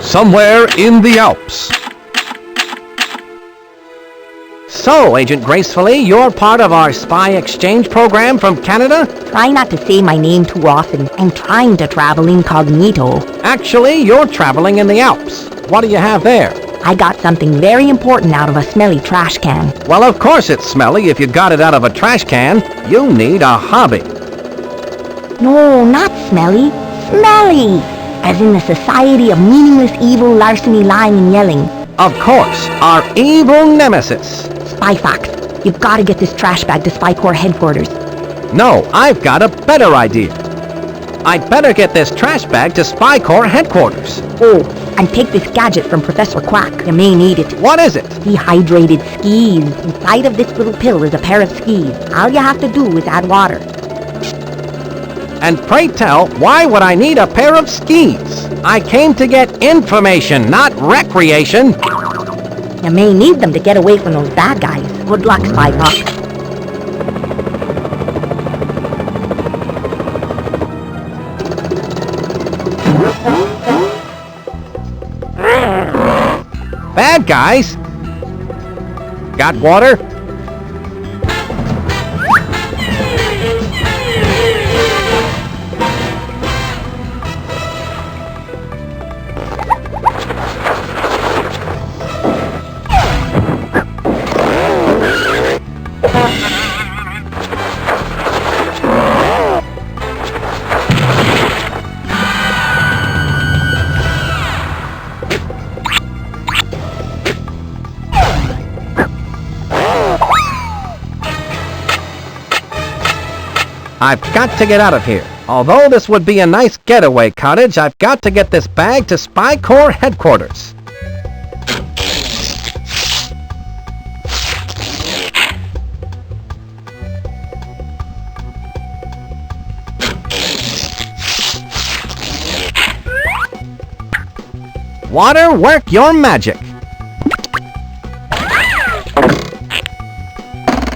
somewhere in the Alps. So, Agent Gracefully, you're part of our spy exchange program from Canada? Try not to say my name too often. I'm trying to travel incognito. Actually, you're traveling in the Alps. What do you have there? I got something very important out of a smelly trash can. Well, of course it's smelly if you got it out of a trash can. You need a hobby. No, not smelly. Smelly! As in the Society of Meaningless Evil Larceny Lying and Yelling. Of course, our evil nemesis. Spy Fox, you've got to get this trash bag to Spy Corps headquarters. No, I've got a better idea. I'd better get this trash bag to Spy Corps headquarters. Oh, and take this gadget from Professor Quack. You may need it. What is it? Dehydrated skis. Inside of this little pill is a pair of skis. All you have to do is add water. And pray tell, why would I need a pair of skis? I came to get information, not recreation. You may need them to get away from those bad guys. Good luck, Spy Fox. Bad guys? Got water? I've got to get out of here. Although this would be a nice getaway cottage, I've got to get this bag to Spy Corps headquarters. Water, work your magic.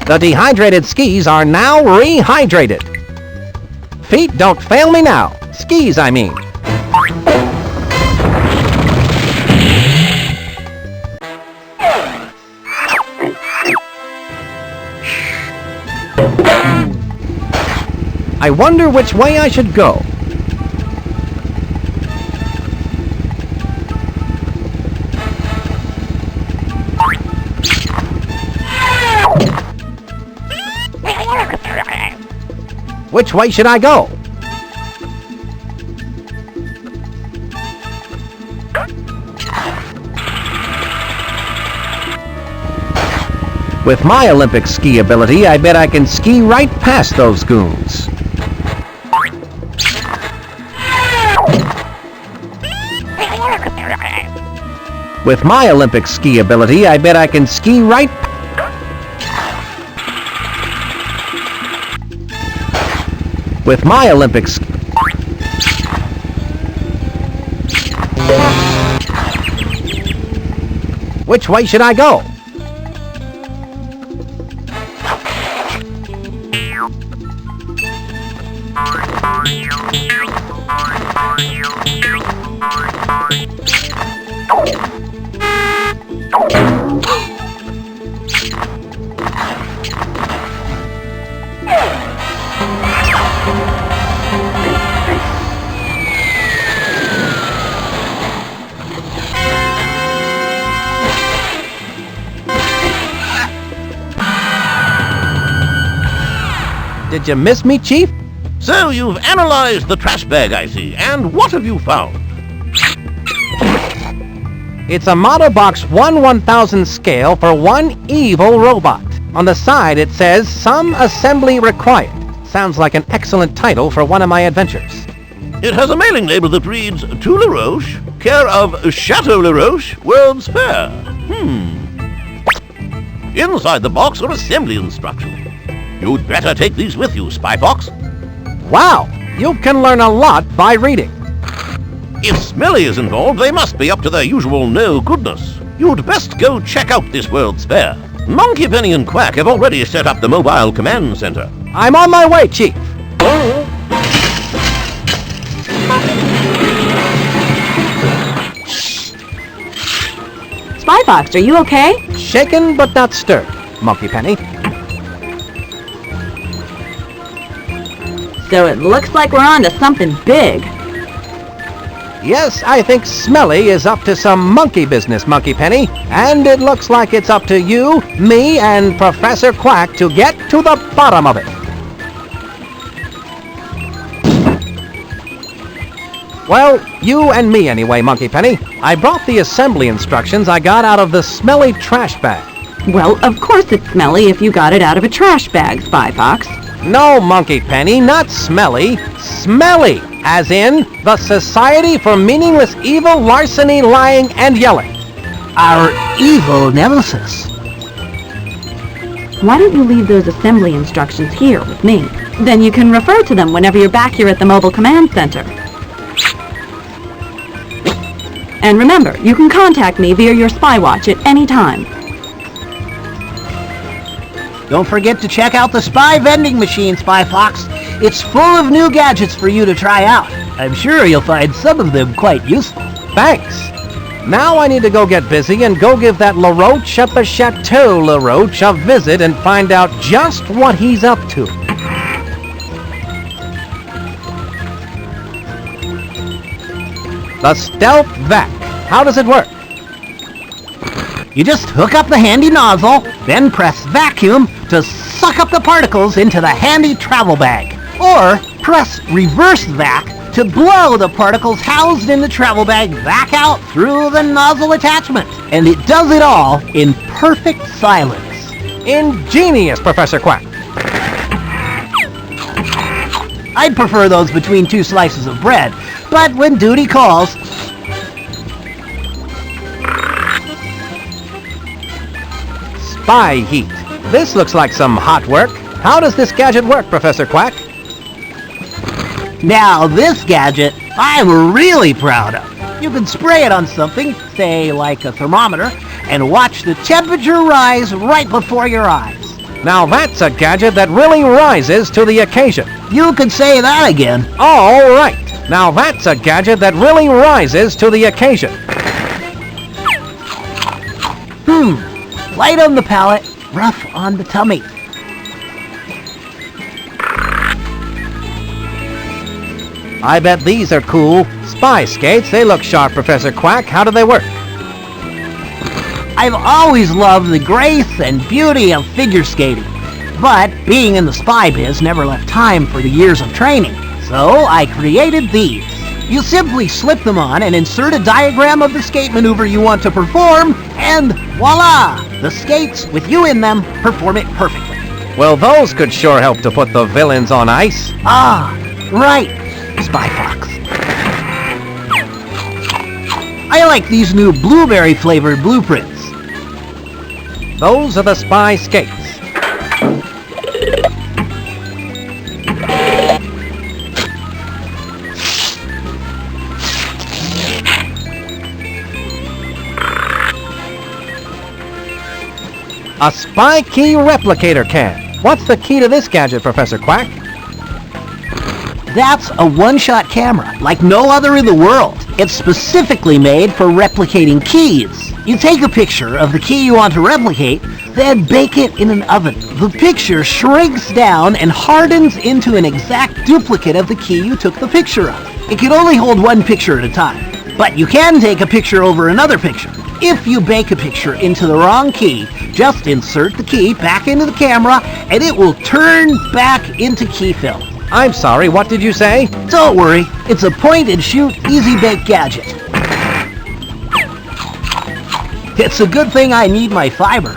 The dehydrated skis are now rehydrated. Feet, don't fail me now. Skis, I mean. I wonder which way I should go. Which way should I go? With my Olympic ski ability, I bet I can ski right past those goons. With my Olympic ski ability, I bet I can ski right with my Olympics. Which way should I go? Did you miss me, Chief? So you've analyzed the trash bag, I see. And what have you found? It's a model box 1/1000 scale for one evil robot. On the side it says, "Some assembly required." Sounds like an excellent title for one of my adventures. It has a mailing label that reads, To LaRoche, care of Chateau LaRoche, World's Fair. Inside the box are assembly instructions. You'd better take these with you, Spy Fox. Wow! You can learn a lot by reading. If Smelly is involved, they must be up to their usual no-goodness. You'd best go check out this World's Fair. Monkey Penny and Quack have already set up the mobile command center. I'm on my way, Chief. Spy Fox, are you okay? Shaken but not stirred, Monkey Penny. So it looks like we're on to something big. Yes, I think Smelly is up to some monkey business, Monkey Penny. And it looks like it's up to you, me, and Professor Quack to get to the bottom of it. Well, you and me anyway, Monkey Penny. I brought the assembly instructions I got out of the Smelly trash bag. Well, of course it's smelly if you got it out of a trash bag, Spy Fox. No, Monkey Penny, not smelly. Smelly, as in the Society for Meaningless Evil, Larceny, Lying, and Yelling. Our evil nemesis. Why don't you leave those assembly instructions here with me? Then you can refer to them whenever you're back here at the Mobile Command Center. And remember, you can contact me via your spy watch at any time. Don't forget to check out the Spy Vending Machine, Spy Fox. It's full of new gadgets for you to try out. I'm sure you'll find some of them quite useful. Thanks. Now I need to go get busy and go give that LaRoche at the Chateau LaRoche a visit and find out just what he's up to. The Stealth Vac. How does it work? You just hook up the handy nozzle, then press vacuum to suck up the particles into the handy travel bag. Or press reverse vac to blow the particles housed in the travel bag back out through the nozzle attachment. And it does it all in perfect silence. Ingenious, Professor Quack. I'd prefer those between two slices of bread, but when duty calls, Spy heat. This looks like some hot work. How does this gadget work, Professor Quack? now this gadget I'm really proud of. You can spray it on something, say like a thermometer, and watch the temperature rise right before your eyes. Now that's a gadget that really rises to the occasion. You could say that again. All right. Now that's a gadget that really rises to the occasion. Light on the palate, rough on the tummy. I bet these are cool. Spy skates, they look sharp, Professor Quack. How do they work? I've always loved the grace and beauty of figure skating, but being in the spy biz never left time for the years of training, so I created these. You simply slip them on and insert a diagram of the skate maneuver you want to perform, and voila! The skates, with you in them, perform it perfectly. Well, those could sure help to put the villains on ice. Ah, right, Spy Fox. I like these new blueberry-flavored blueprints. Those are the spy skates. A spy key replicator can. What's the key to this gadget, Professor Quack? That's a one-shot camera, like no other in the world. It's specifically made for replicating keys. You take a picture of the key you want to replicate, then bake it in an oven. The picture shrinks down and hardens into an exact duplicate of the key you took the picture of. It can only hold one picture at a time, but you can take a picture over another picture. If you bake a picture into the wrong key, just insert the key back into the camera and it will turn back into key film. I'm sorry, what did you say? Don't worry, it's a point-and-shoot, easy-bake gadget. It's a good thing I need my fiber.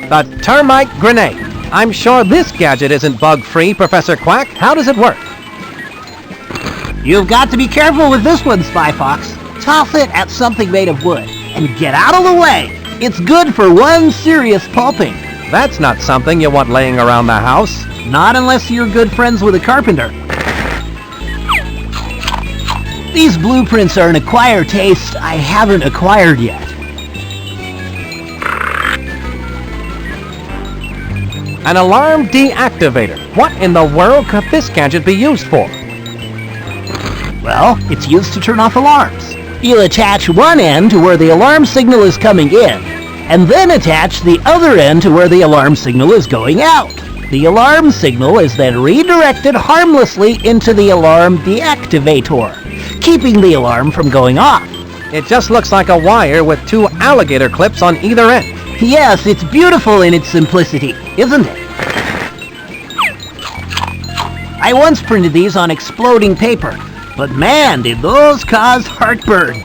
The termite grenade. I'm sure this gadget isn't bug-free, Professor Quack. How does it work? You've got to be careful with this one, Spy Fox. Toss it at something made of wood, and get out of the way. It's good for one serious pulping. That's not something you want laying around the house. Not unless you're good friends with a carpenter. These blueprints are an acquired taste I haven't acquired yet. An alarm deactivator. What in the world could this gadget be used for? Well, it's used to turn off alarms. You'll attach one end to where the alarm signal is coming in, and then attach the other end to where the alarm signal is going out. The alarm signal is then redirected harmlessly into the alarm deactivator, keeping the alarm from going off. It just looks like a wire with two alligator clips on either end. Yes, it's beautiful in its simplicity, isn't it? I once printed these on exploding paper, but man, did those cause heartburn.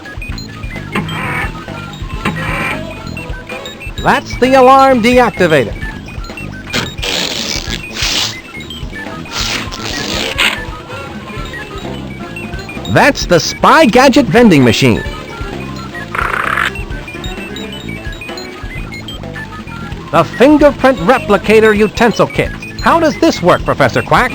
That's the alarm deactivator. That's the Spy Gadget vending machine. The fingerprint replicator utensil kit. How does this work, Professor Quack?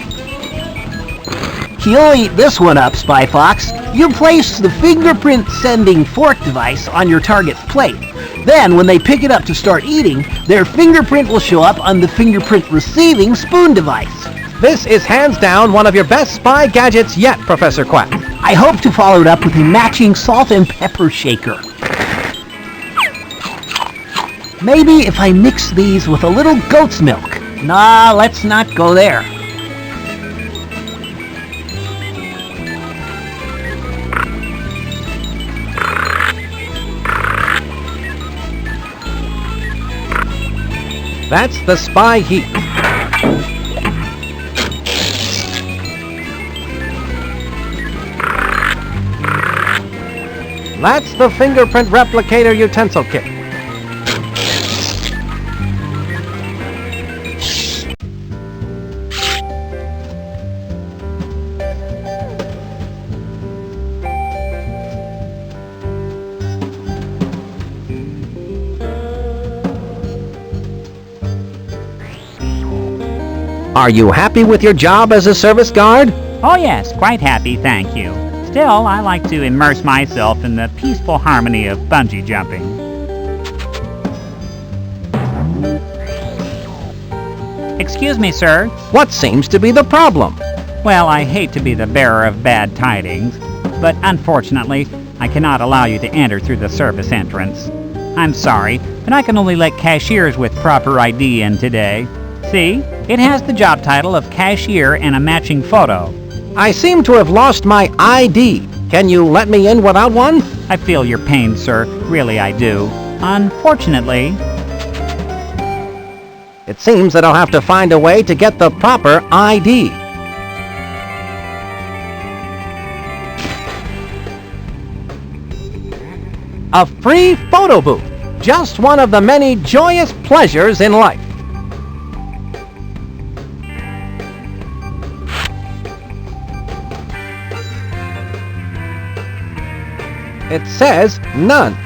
You'll eat this one up, Spy Fox. You place the fingerprint sending fork device on your target's plate. Then, when they pick it up to start eating, their fingerprint will show up on the fingerprint receiving spoon device. This is hands down one of your best spy gadgets yet, Professor Quack. I hope to follow it up with a matching salt and pepper shaker. Maybe if I mix these with a little goat's milk. Nah, let's not go there. That's the Spy Heat. That's the fingerprint replicator utensil kit. Are you happy with your job as a service guard? Oh yes, quite happy, thank you. Still, I like to immerse myself in the peaceful harmony of bungee jumping. Excuse me, sir. What seems to be the problem? Well, I hate to be the bearer of bad tidings, but unfortunately, I cannot allow you to enter through the service entrance. I'm sorry, but I can only let cashiers with proper ID in today. See? It has the job title of cashier and a matching photo. I seem to have lost my ID. Can you let me in without one? I feel your pain, sir. Really, I do. Unfortunately, It seems that I'll have to find a way to get the proper ID. A free photo booth. Just one of the many joyous pleasures in life. It says none.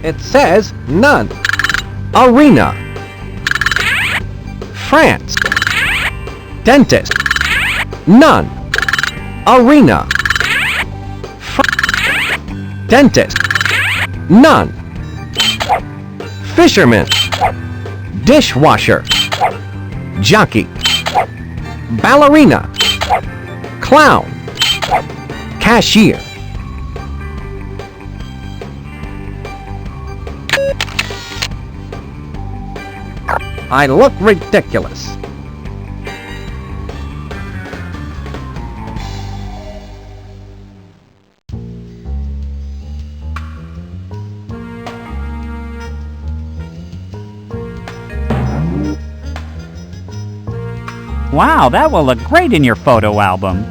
It says none. Arena. France. Dentist. None. Arena. Dentist. None. Fisherman. Dishwasher. Jockey. Ballerina. Clown. Cashier. I look ridiculous. wow, that will look great in your photo album.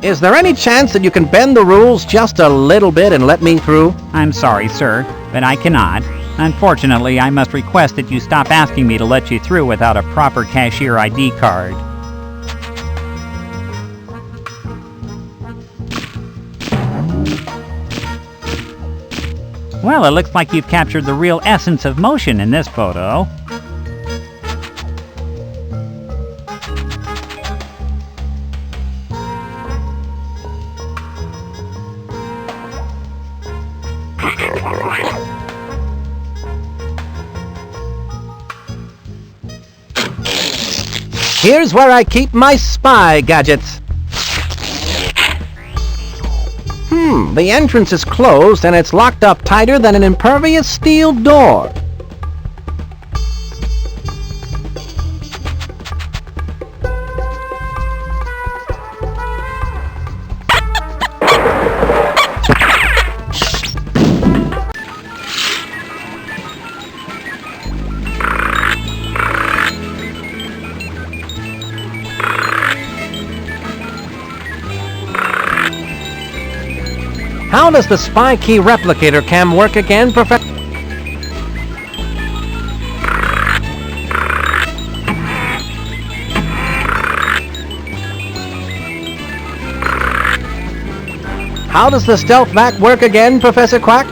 Is there any chance that you can bend the rules just a little bit and let me through? I'm sorry, sir, but I cannot. Unfortunately, I must request that you stop asking me to let you through without a proper cashier ID card. Well, it looks like you've captured the real essence of motion in this photo. Here's where I keep my spy gadgets. The entrance is closed and it's locked up tighter than an impervious steel door. How does the spy key replicator cam work again, Professor? How does the stealth vac work again, Professor Quack?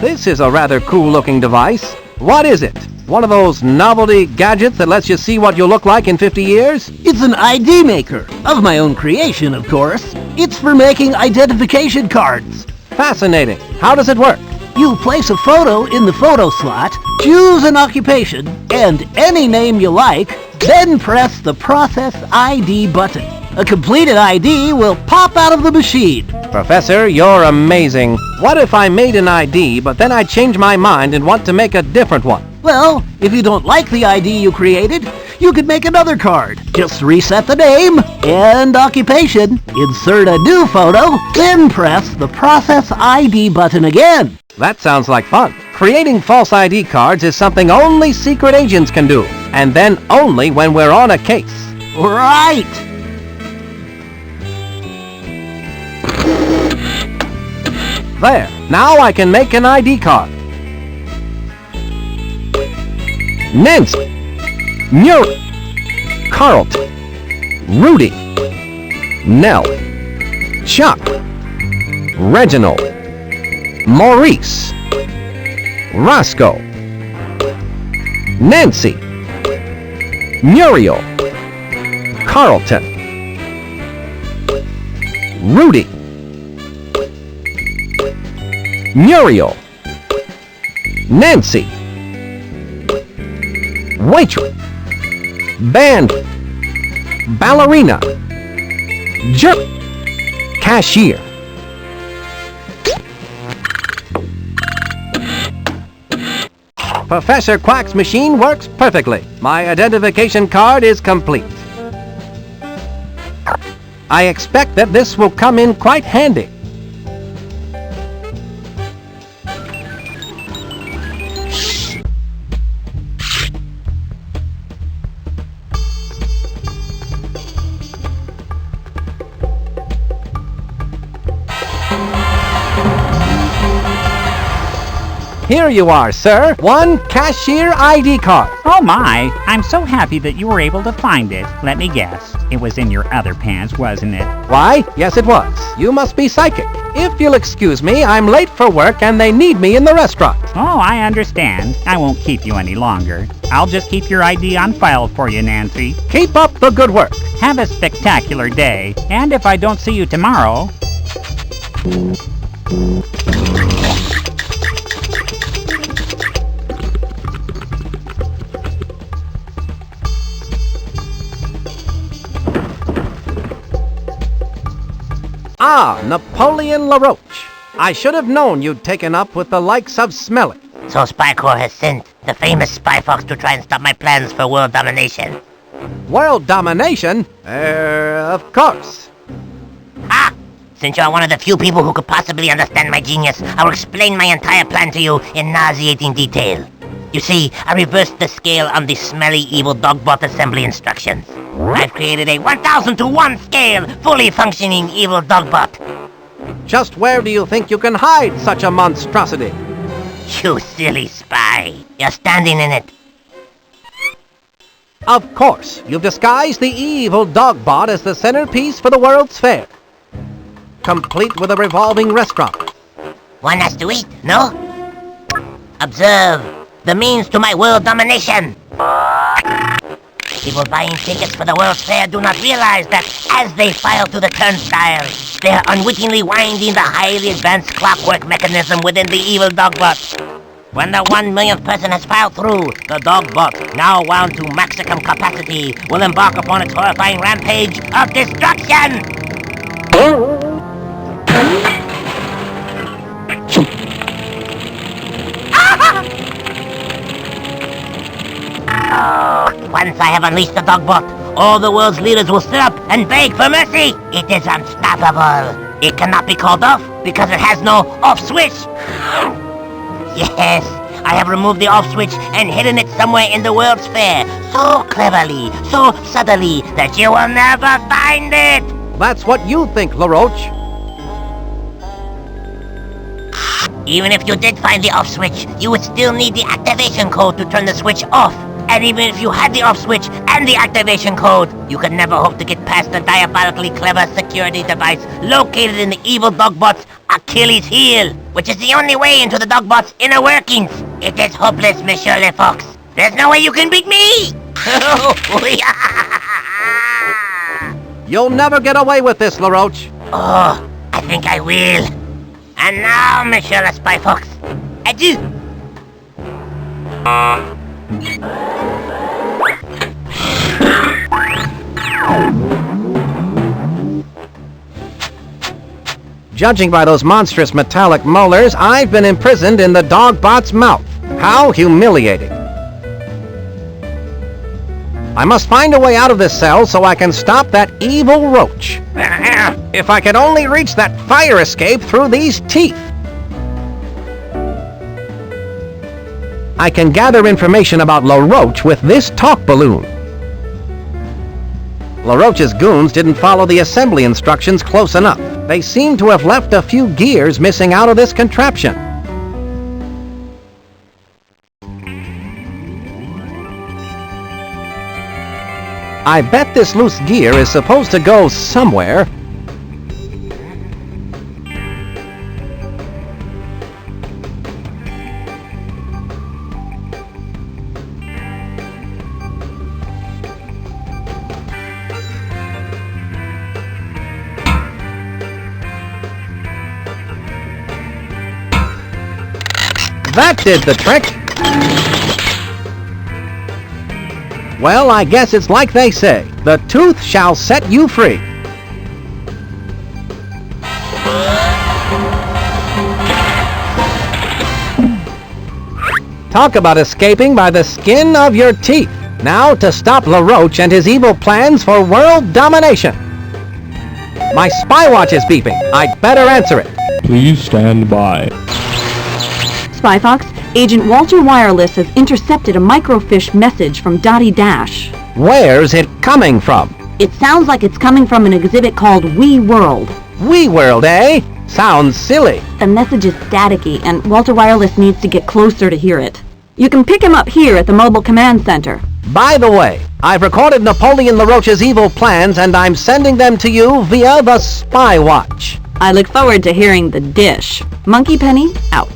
This is a rather cool-looking device. What is it? One of those novelty gadgets that lets you see what you'll look like in 50 years? It's an ID maker. Of my own creation, of course. It's for making identification cards. Fascinating. How does it work? You place a photo in the photo slot, choose an occupation, and any name you like, then press the Process ID button. A completed ID will pop out of the machine. Professor, you're amazing. What if I made an ID, but then I change my mind and want to make a different one? Well, if you don't like the ID you created, you could make another card. Just reset the name and occupation, insert a new photo, then press the Process ID button again. That sounds like fun. Creating false ID cards is something only secret agents can do, and then only when we're on a case. Right! There, now I can make an ID card. Nancy, Muriel, Carlton, Rudy, Nell, Chuck, Reginald, Maurice, Roscoe, Nancy, Muriel, Carlton, Rudy, Muriel, Nancy, waitress, band, ballerina, jerk, cashier. Professor Quack's machine works perfectly. My identification card is complete. I expect that this will come in quite handy. Here you are, sir. One cashier ID card. Oh my, I'm so happy that you were able to find it. Let me guess. It was in your other pants, wasn't it? Why? Yes, it was. You must be psychic. If you'll excuse me, I'm late for work and they need me in the restaurant. Oh, I understand. I won't keep you any longer. I'll just keep your ID on file for you, Nancy. Keep up the good work. Have a spectacular day. And if I don't see you tomorrow... Ah, Napoleon LaRoche. I should have known you'd taken up with the likes of Smelly. So Spy Corps has sent the famous Spy Fox to try and stop my plans for world domination. World domination? Of course. Ah! Since you're one of the few people who could possibly understand my genius, I will explain my entire plan to you in nauseating detail. You see, I reversed the scale on the smelly evil dogbot assembly instructions. I've created a 1000 to 1 scale, fully functioning evil dogbot. Just where do you think you can hide such a monstrosity? You silly spy. You're standing in it. Of course, you've disguised the evil dogbot as the centerpiece for the World's Fair. Complete with a revolving restaurant. One has to eat, no? Observe the means to my world domination. People buying tickets for the World's Fair do not realize that as they file through the turnstile, they are unwittingly winding the highly advanced clockwork mechanism within the evil dogbot. When the 1 millionth person has filed through, the dogbot, now wound to maximum capacity, will embark upon its horrifying rampage of destruction! Once I have unleashed the dogbot, all the world's leaders will sit up and beg for mercy. It is unstoppable. It cannot be called off because it has no off switch. Yes, I have removed the off switch and hidden it somewhere in the World's Fair, so cleverly, so subtly, that you will never find it. That's what you think, LaRoche. Even if you did find the off switch, you would still need the activation code to turn the switch off. And even if you had the off switch and the activation code, you could never hope to get past the diabolically clever security device located in the evil dogbot's Achilles heel, which is the only way into the dogbot's inner workings. It is hopeless, Monsieur Le Fox. There's no way you can beat me! You'll never get away with this, LaRoche. Oh, I think I will. And now, Monsieur Le Spy Fox, Adieu. Judging by those monstrous metallic molars, I've been imprisoned in the Dogbot's mouth. How humiliating. I must find a way out of this cell so I can stop that evil roach. If I could only reach that fire escape through these teeth. I can gather information about LaRoche with this talk balloon. LaRoche's goons didn't follow the assembly instructions close enough. They seem to have left a few gears missing out of this contraption. I bet this loose gear is supposed to go somewhere. That did the trick. Well, I guess it's like they say, the tooth shall set you free. Talk about escaping by the skin of your teeth. Now to stop LaRoche and his evil plans for world domination. My spy watch is beeping. I'd better answer it. Please stand by. Spy Fox, Agent Walter Wireless has intercepted a microfiche message from Dottie Dash. Where's it coming from? It sounds like it's coming from an exhibit called We World. We World, eh? Sounds silly. The message is staticky, and Walter Wireless needs to get closer to hear it. You can pick him up here at the Mobile Command Center. By the way, I've recorded Napoleon LaRoche's evil plans, and I'm sending them to you via the Spy Watch. I look forward to hearing the dish. Monkey Penny, out.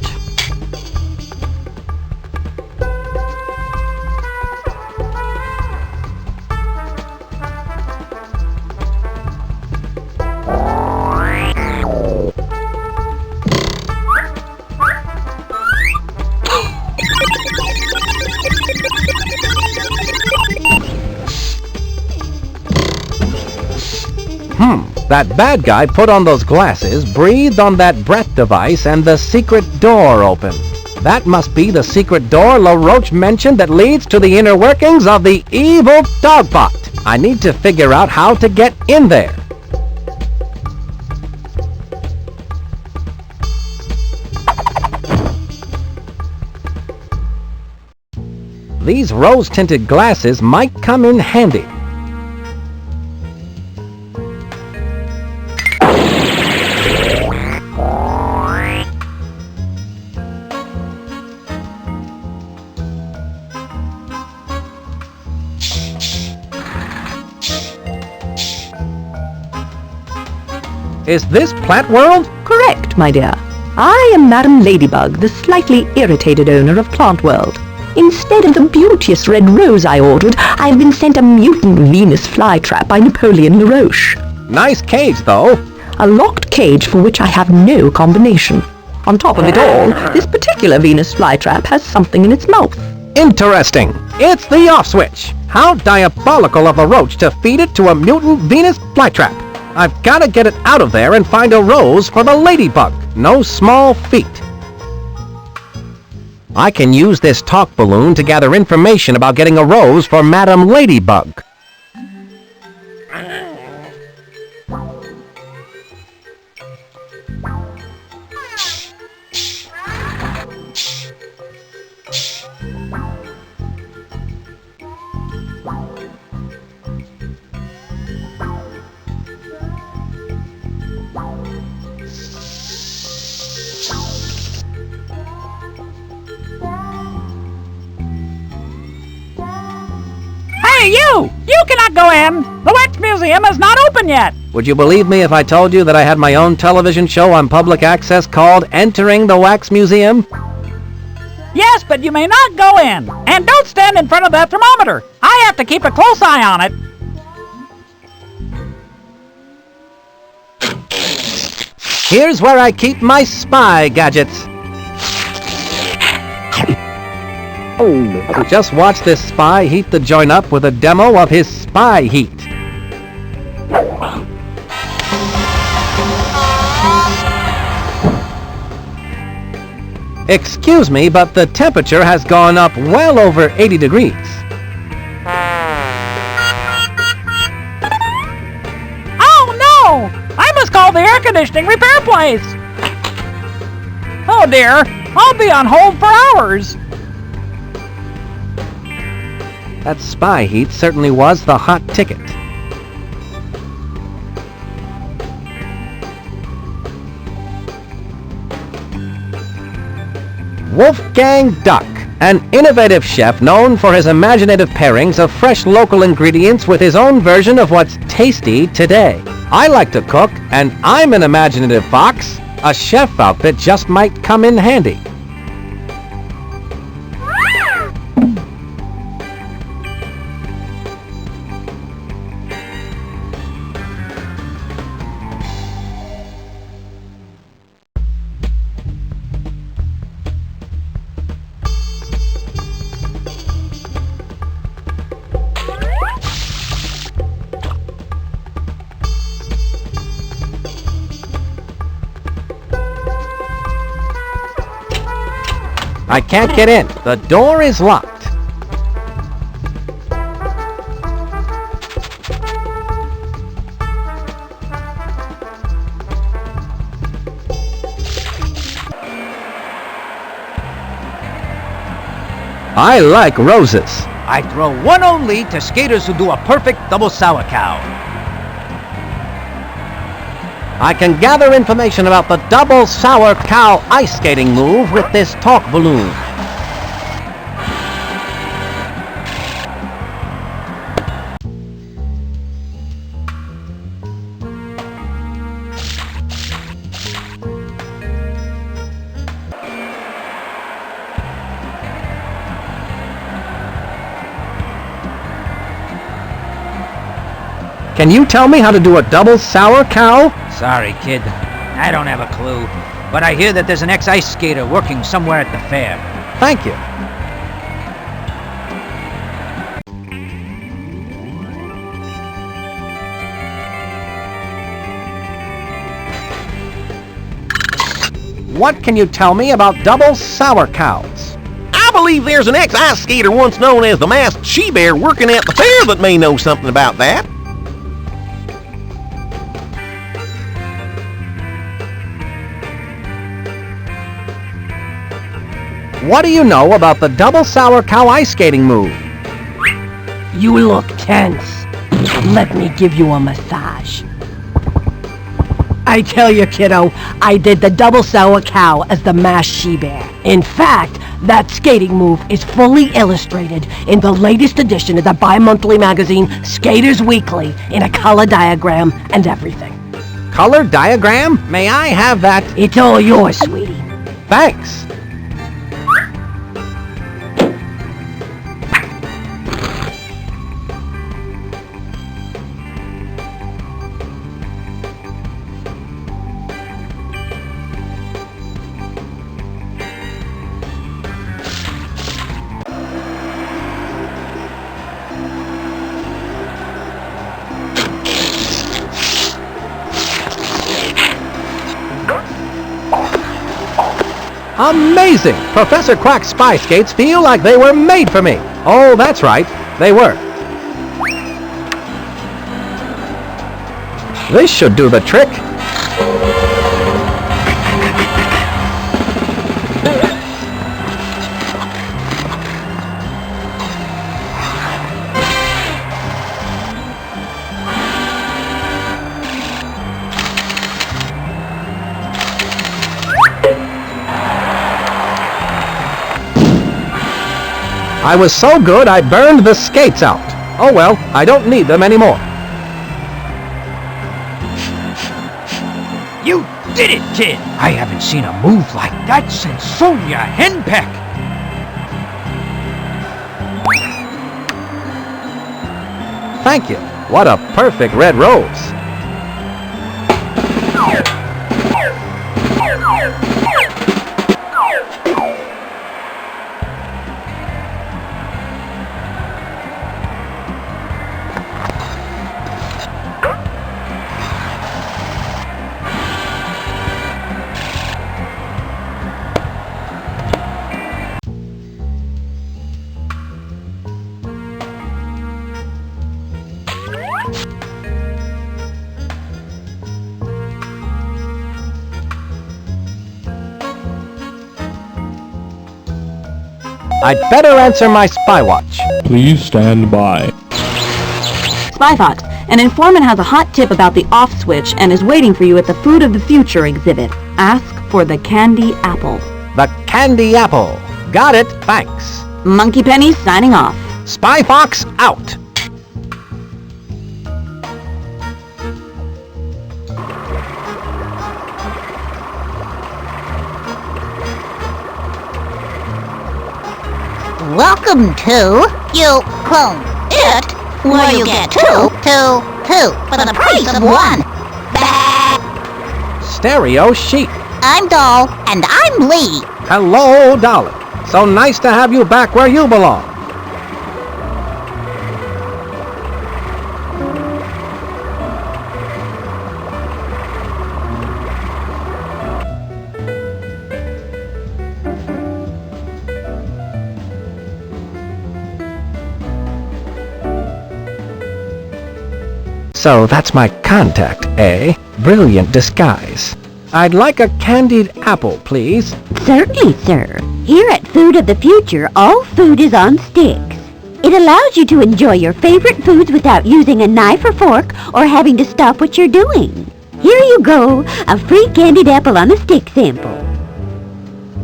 That bad guy put on those glasses, breathed on that breath device, and the secret door opened. That must be the secret door LaRoche mentioned that leads to the inner workings of the evil Dogbot. I need to figure out how to get in there. These rose-tinted glasses might come in handy. Is this Plant World? Correct, my dear. I am Madam Ladybug, the slightly irritated owner of Plant World. Instead of the beauteous red rose I ordered, I have been sent a mutant Venus flytrap by Napoleon LaRoche. Nice cage, though. A locked cage for which I have no combination. On top of it all, this particular Venus flytrap has something in its mouth. Interesting. It's the off switch. How diabolical of LaRoche to feed it to a mutant Venus flytrap. I've got to get it out of there and find a rose for the ladybug. No small feat. I can use this talk balloon to gather information about getting a rose for Madam Ladybug. Hey, you! You cannot go in! The Wax Museum is not open yet! Would you believe me if I told you that I had my own television show on public access called Entering the Wax Museum? Yes, but you may not go in! And don't stand in front of that thermometer! I have to keep a close eye on it! Here's where I keep my spy gadgets. Just watch this spy heat the joint up with a demo of his spy heat. Excuse me, but the temperature has gone up well over 80 degrees. Oh no! I must call the air conditioning repair place! Oh dear, I'll be on hold for hours! That spy heat certainly was the hot ticket. Wolfgang Duck, an innovative chef known for his imaginative pairings of fresh local ingredients with his own version of what's tasty today. I like to cook, and I'm an imaginative fox. A chef outfit just might come in handy. I can't get in. The door is locked. I like roses. I throw one only to skaters who do a perfect double sour cow. I can gather information about the double sour cow ice skating move with this talk balloon. Can you tell me how to do a double sour cow? Sorry, kid. I don't have a clue. But I hear that there's an ex-ice skater working somewhere at the fair. Thank you. What can you tell me about double sour cows? I believe there's an ex-ice skater once known as the Masked She-Bear working at the fair that may know something about that. What do you know about the double sour cow ice skating move? You look tense. Let me give you a massage. I tell you, kiddo, I did the double sour cow as the masked she-bear. In fact, that skating move is fully illustrated in the latest edition of the bi-monthly magazine Skaters Weekly in a color diagram and everything. Color diagram? May I have that? It's all yours, sweetie. Thanks. Amazing! Professor Quack's spy skates feel like they were made for me. Oh, that's right. They were. This should do the trick. I was so good I burned the skates out. Oh well, I don't need them anymore. You did it, kid! I haven't seen a move like that since Sonia Henpeck. Thank you. What a perfect red rose. I'd better answer my spy watch. Please stand by. Spy Fox, an informant has a hot tip about the off switch and is waiting for you at the Food of the Future exhibit. Ask for the candy apple. The candy apple. Got it, thanks. Monkey Penny signing off. Spy Fox out. Welcome to You Clone It, where you get two for the price of one. Stereo sheep. I'm Doll, and I'm Lee. Hello, Dolly. So nice to have you back where you belong. So that's my contact, eh? Brilliant disguise. I'd like a candied apple, please. Certainly, sir. Here at Food of the Future, all food is on sticks. It allows you to enjoy your favorite foods without using a knife or fork or having to stop what you're doing. Here you go, a free candied apple on a stick sample.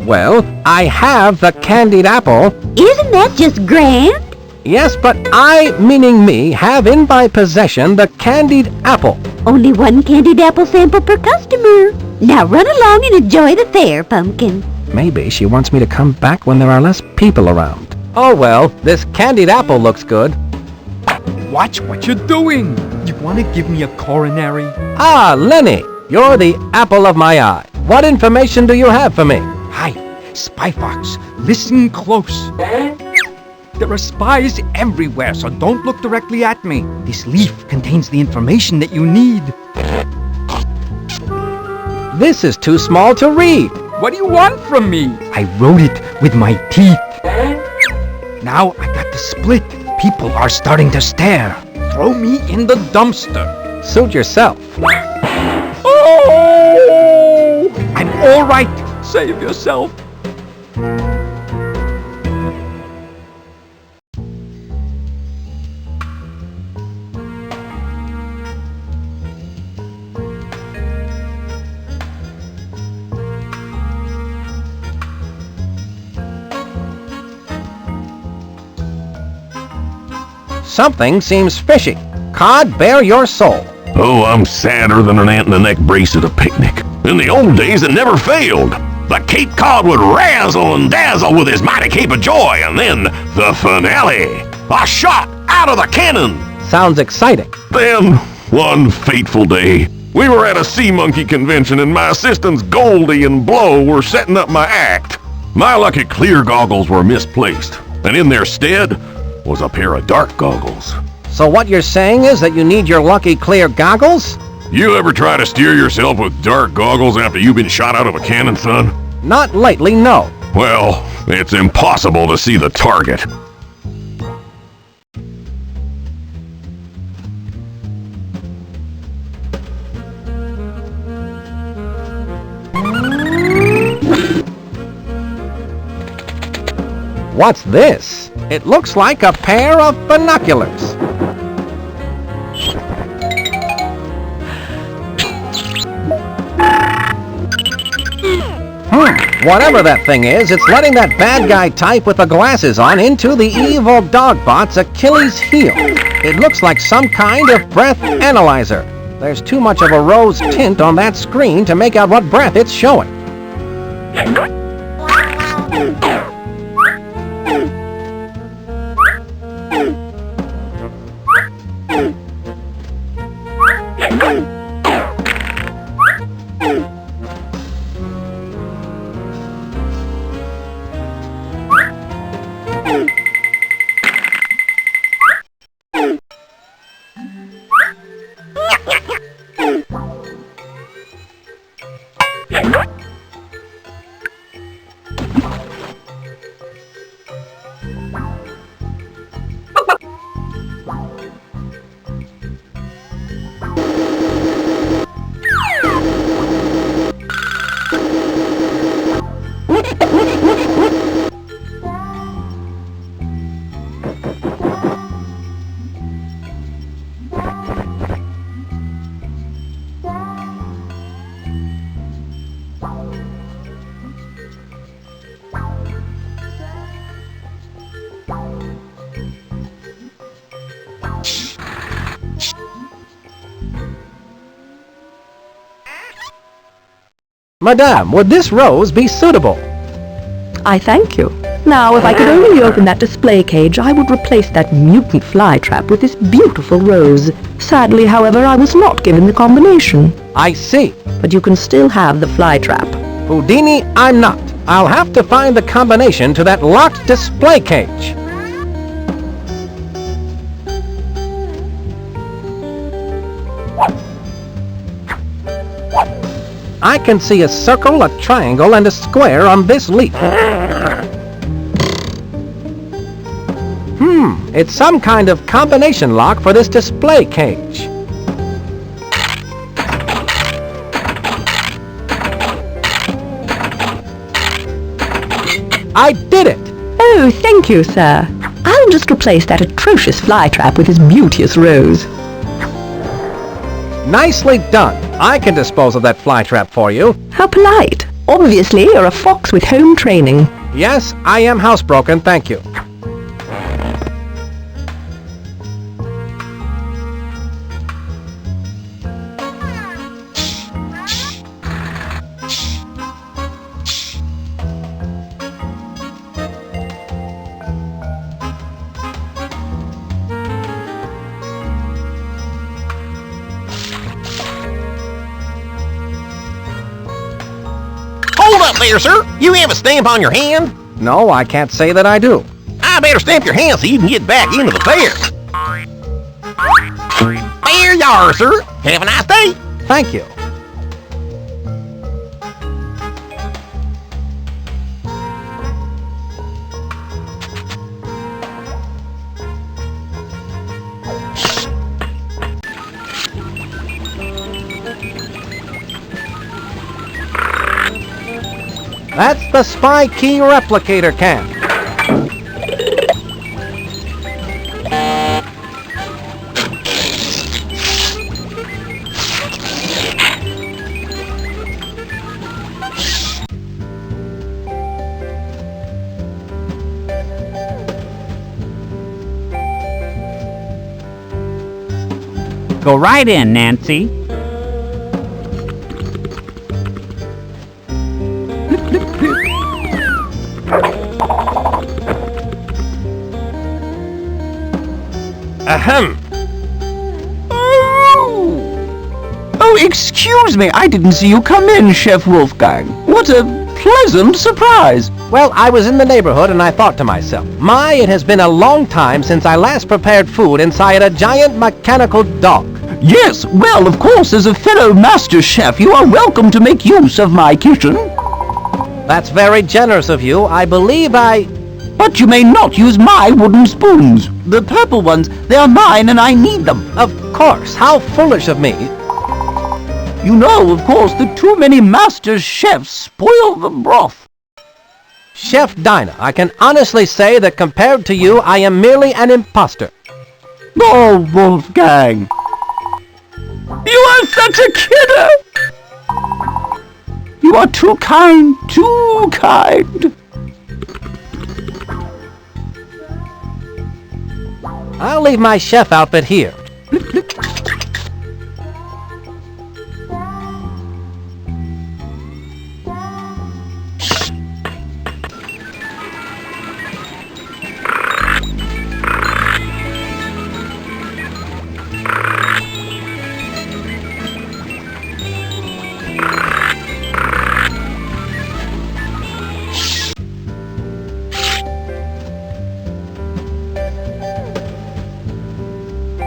Well, I have the candied apple. Isn't that just grand? Yes, but I, meaning me, have in my possession the candied apple. Only one candied apple sample per customer. Now run along and enjoy the fare, Pumpkin. Maybe she wants me to come back when there are less people around. Oh well, this candied apple looks good. Watch what you're doing. You want to give me a coronary? Ah, Lenny, you're the apple of my eye. What information do you have for me? Hi, Spy Fox. Listen close. There are spies everywhere, so don't look directly at me. This leaf contains the information that you need. This is too small to read. What do you want from me? I wrote it with my teeth. Now I got to split. People are starting to stare. Throw me in the dumpster. Suit yourself. Oh! I'm all right. Save yourself. Something seems fishy. Cod, bare your soul. Oh, I'm sadder than an ant in a neck brace at a picnic. In the old days, it never failed. The Cape Cod would razzle and dazzle with his mighty cape of joy, and then the finale. A shot out of the cannon. Sounds exciting. Then, one fateful day, we were at a sea monkey convention and my assistants Goldie and Blow were setting up my act. My lucky clear goggles were misplaced, and in their stead was a pair of dark goggles. So what you're saying is that you need your lucky clear goggles? You ever try to steer yourself with dark goggles after you've been shot out of a cannon, son? Not lately, no. Well, it's impossible to see the target. What's this? It looks like a pair of binoculars. Whatever that thing is, it's letting that bad guy type with the glasses on into the evil dogbot's Achilles heel. It looks like some kind of breath analyzer. There's too much of a rose tint on that screen to make out what breath it's showing. Madame, would this rose be suitable? I thank you. Now, if I could only open that display cage, I would replace that mutant flytrap with this beautiful rose. Sadly, however, I was not given the combination. I see. But you can still have the flytrap. Houdini, I'm not. I'll have to find the combination to that locked display cage. I can see a circle, a triangle, and a square on this leaf. It's some kind of combination lock for this display cage. I did it! Oh, thank you, sir. I'll just replace that atrocious flytrap with his beauteous rose. Nicely done. I can dispose of that flytrap for you. How polite. Obviously, you're a fox with home training. Yes, I am housebroken, thank you. Hold up there, sir. You have a stamp on your hand? No, I can't say that I do. I better stamp your hand so you can get back into the fair. There you are, sir. Have a nice day. Thank you. That's the Spy Key Replicator can. Go right in, Nancy. Ahem. Oh, excuse me. I didn't see you come in, Chef Wolfgang. What a pleasant surprise. Well, I was in the neighborhood and I thought to myself, my, it has been a long time since I last prepared food inside a giant mechanical dog. Yes, well, of course, as a fellow master chef, you are welcome to make use of my kitchen. That's very generous of you. I believe But you may not use my wooden spoons. The purple ones, they are mine and I need them. Of course, how foolish of me. You know, of course, that too many master chefs spoil the broth. Chef Dinah, I can honestly say that compared to you, I am merely an imposter. Oh, Wolfgang. You are such a kidder! You are too kind, too kind. I'll leave my chef outfit here.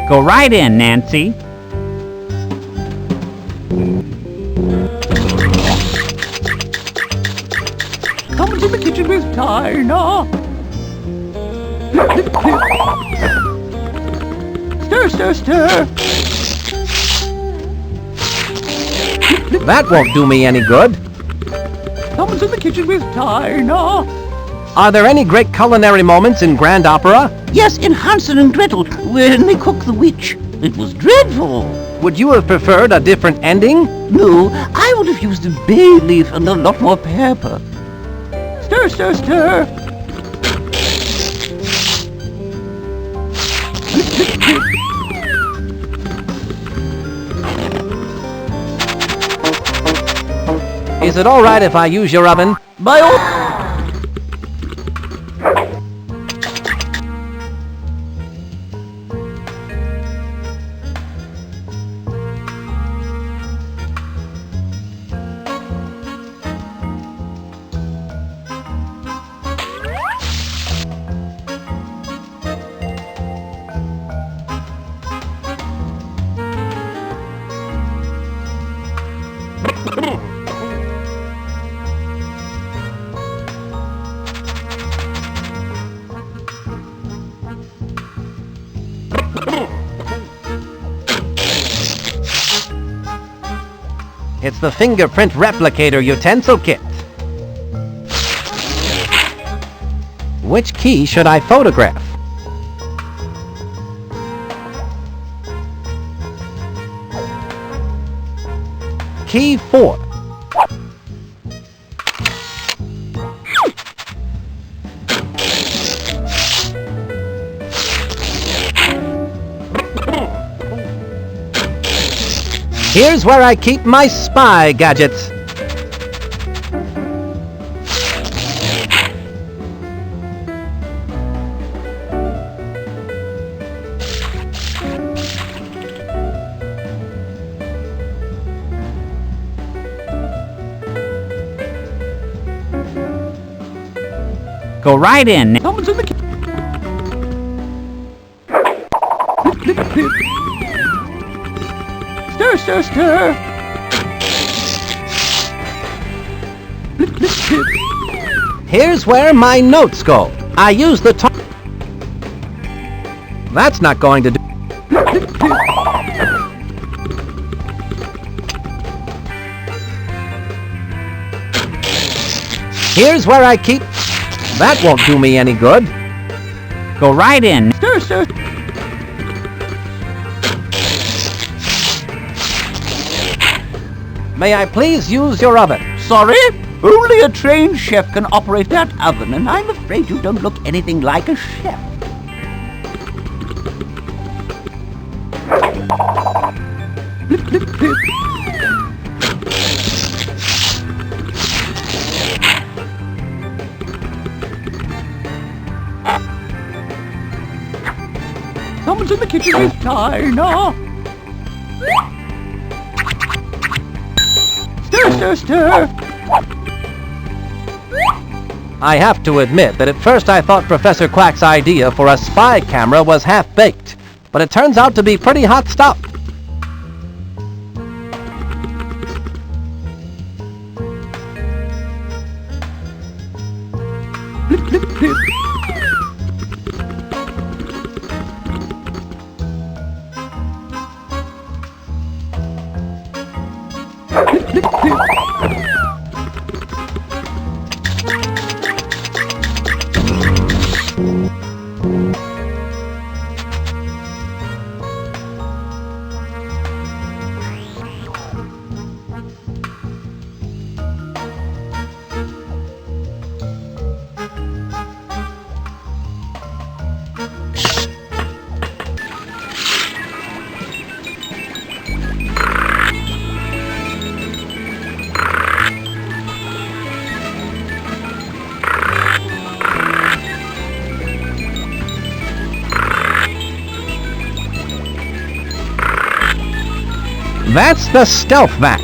Go right in, Nancy. Come into the kitchen with Dinah. Stir, stir, stir. That won't do me any good. Come into the kitchen with Dinah. Are there any great culinary moments in Grand Opera? Yes, in Hansel and Gretel, when they cook the witch. It was dreadful. Would you have preferred a different ending? No, I would have used a bay leaf and a lot more pepper. Stir, stir, stir. Is it all right if I use your oven? By all... It's the fingerprint replicator utensil kit. Which key should I photograph? Key 4. Here's where I keep my spy gadgets. Go right in. Someone's in the kitchen. Stir, stir, stir. Here's where my notes go. I use the top. That's not going to do. Here's where I keep. That won't do me any good. Go right in. Stir, stir. May I please use your oven? Sorry? Only a trained chef can operate that oven, and I'm afraid you don't look anything like a chef. Someone's in the kitchen with China. Stir, stir, stir. I have to admit that at first I thought Professor Quack's idea for a spy camera was half-baked, but it turns out to be pretty hot stuff. That's the stealth vac.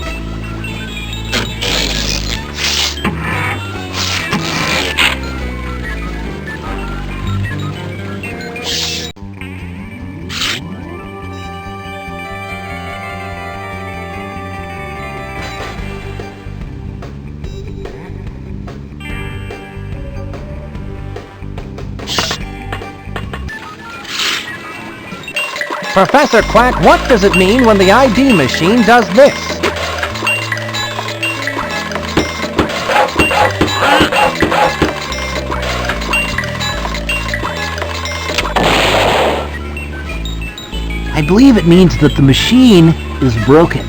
Professor Quack, what does it mean when the ID machine does this? I believe it means that the machine is broken.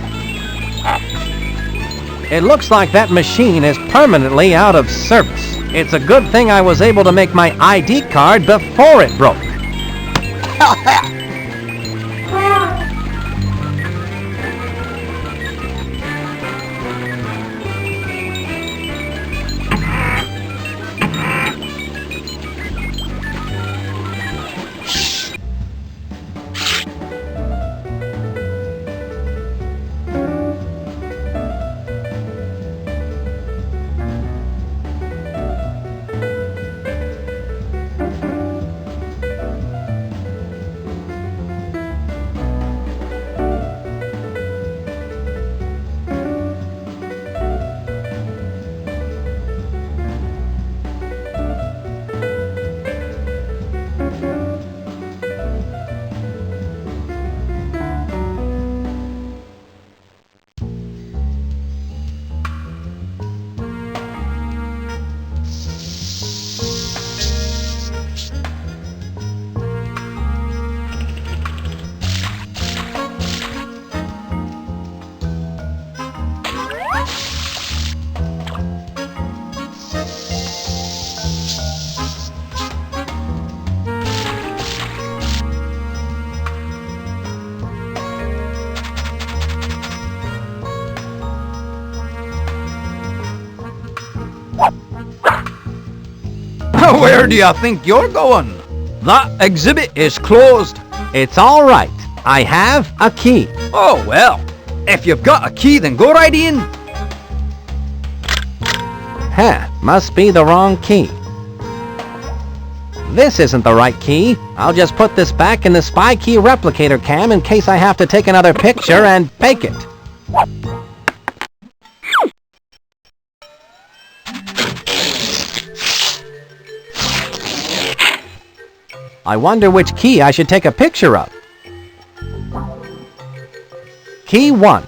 It looks like that machine is permanently out of service. It's a good thing I was able to make my ID card before it broke. Where do you think you're going? That exhibit is closed. It's all right. I have a key. Oh, well. If you've got a key, then go right in. Huh, must be the wrong key. This isn't the right key. I'll just put this back in the spy key replicator cam in case I have to take another picture and fake it. I wonder which key I should take a picture of. Key 1.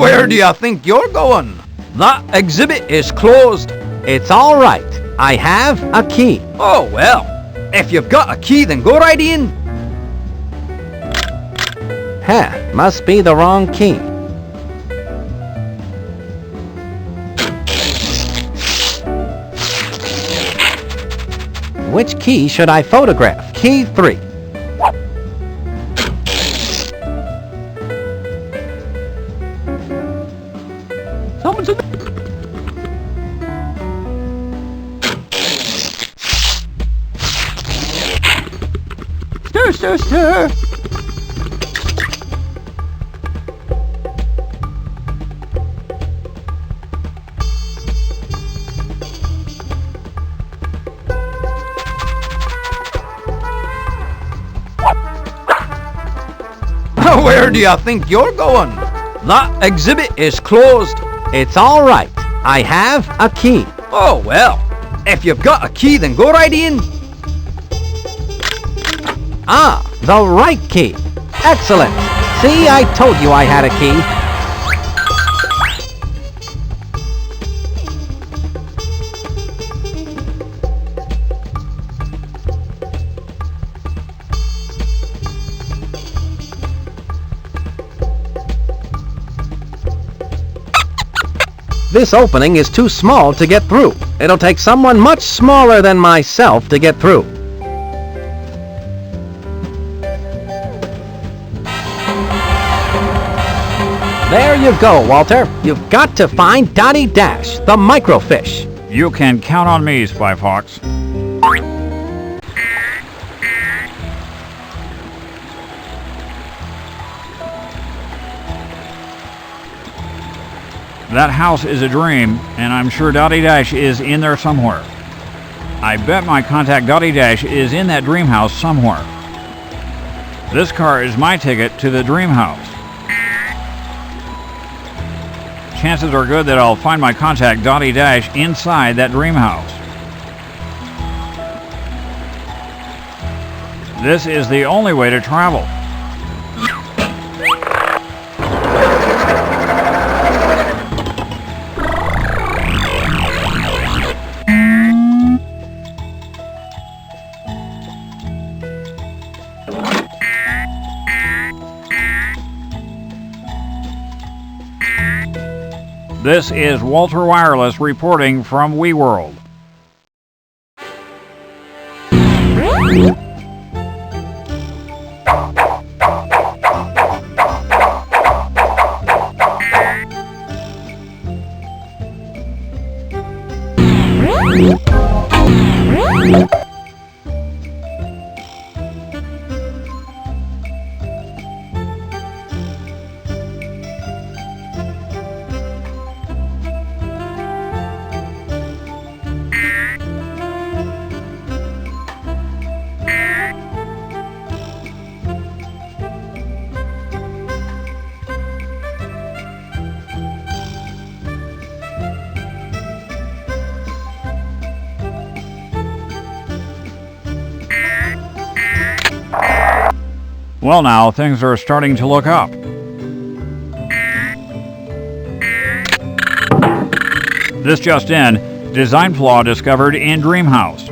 Where do you think you're going? That exhibit is closed. It's all right. I have a key. Oh, well. If you've got a key, then go right in. Huh, must be the wrong key. Which key should I photograph? Key 3. Someone's in Stir. Where do you think you're going? That exhibit is closed. It's all right. I have a key. Oh, well. If you've got a key, then go right in. Ah, the right key. Excellent. See, I told you I had a key. This opening is too small to get through. It'll take someone much smaller than myself to get through. There you go, Walter. You've got to find Dottie Dash, the microfish. You can count on me, Spy Fox. That house is a dream, and I'm sure Dottie Dash is in there somewhere. I bet my contact Dottie Dash is in that dream house somewhere. This car is my ticket to the dream house. Chances are good that I'll find my contact Dottie Dash inside that dream house. This is the only way to travel. This is Walter Wireless reporting from WeWorld. Well now, things are starting to look up. This just in, design flaw discovered in Dreamhouse.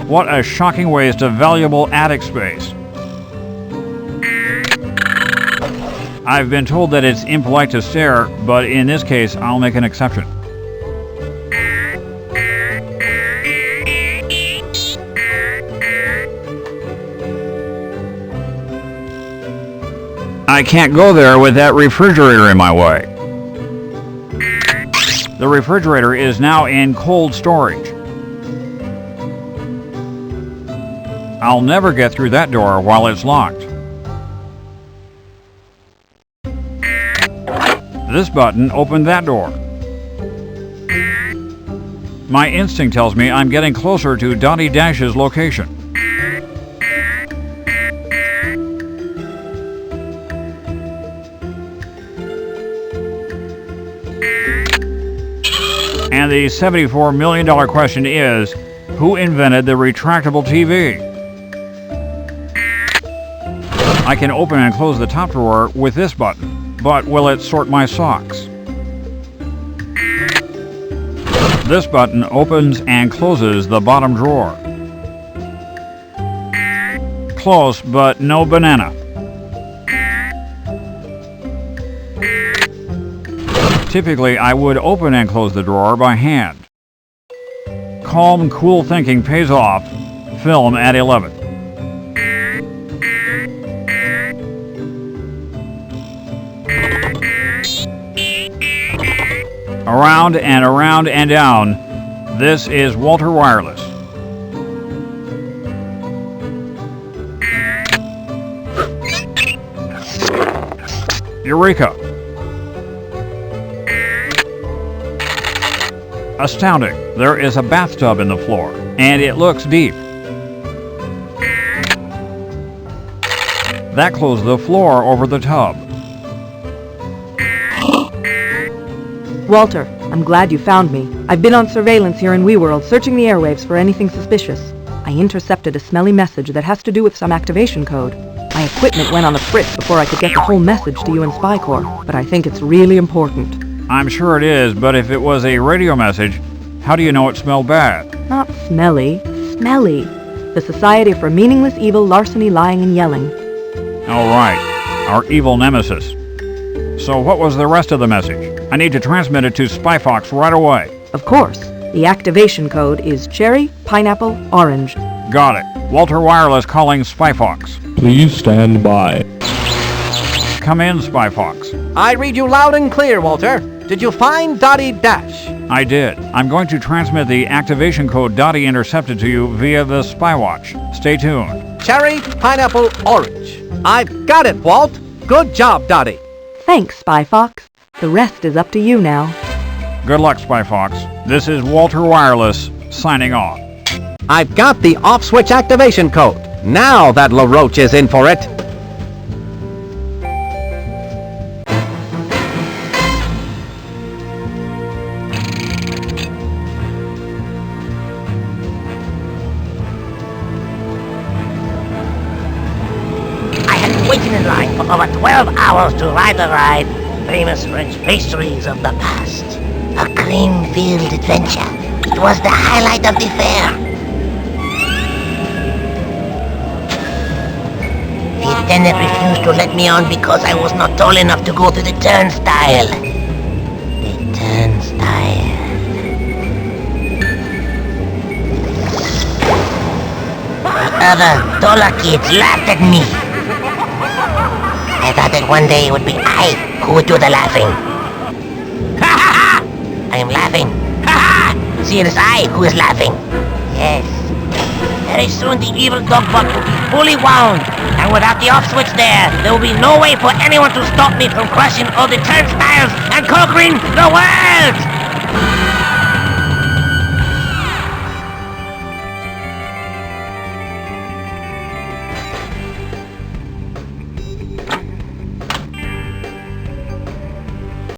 What a shocking waste of valuable attic space. I've been told that it's impolite to stare, but in this case, I'll make an exception. I can't go there with that refrigerator in my way. The refrigerator is now in cold storage. I'll never get through that door while it's locked. This button opened that door. My instinct tells me I'm getting closer to Dottie Dash's location. And the $74 million question is, who invented the retractable TV? I can open and close the top drawer with this button, but will it sort my socks? This button opens and closes the bottom drawer. Close, but no banana. Typically, I would open and close the drawer by hand. Calm, cool thinking pays off. Film at 11. Around and around and down. This is Walter Wireless. Eureka! Astounding. There is a bathtub in the floor, and it looks deep. That closed the floor over the tub. Walter, I'm glad you found me. I've been on surveillance here in WeWorld, searching the airwaves for anything suspicious. I intercepted a smelly message that has to do with some activation code. My equipment went on the fritz before I could get the whole message to you in Spy Corps, but I think it's really important. I'm sure it is, but if it was a radio message, how do you know it smelled bad? Not smelly, smelly. The Society for Meaningless Evil, Larceny, Lying, and Yelling. All right, our evil nemesis. So what was the rest of the message? I need to transmit it to SpyFox right away. Of course. The activation code is cherry, pineapple, orange. Got it. Walter Wireless calling SpyFox. Please stand by. Come in, SpyFox. I read you loud and clear, Walter. Did you find Dottie Dash? I did. I'm going to transmit the activation code Dottie intercepted to you via the SpyWatch. Stay tuned. Cherry, pineapple, orange. I've got it, Walt. Good job, Dottie. Thanks, SpyFox. The rest is up to you now. Good luck, SpyFox. This is Walter Wireless, signing off. I've got the off-switch activation code. Now that LaRoche is in for it. I had been waiting in line for over 12 hours to ride the ride. Famous French pastries of the past. A cream-filled adventure. It was the highlight of the fair. The attendant refused to let me on because I was not tall enough to go through the turnstile. The turnstile. The other, taller kids laughed at me. I thought that one day it would be I who would do the laughing. Ha ha ha! I am laughing. Ha ha! See, it is I who is laughing. Yes. Very soon the evil dog buck will be fully wound. And without the off switch there will be no way for anyone to stop me from crushing all the turnstiles and conquering the world!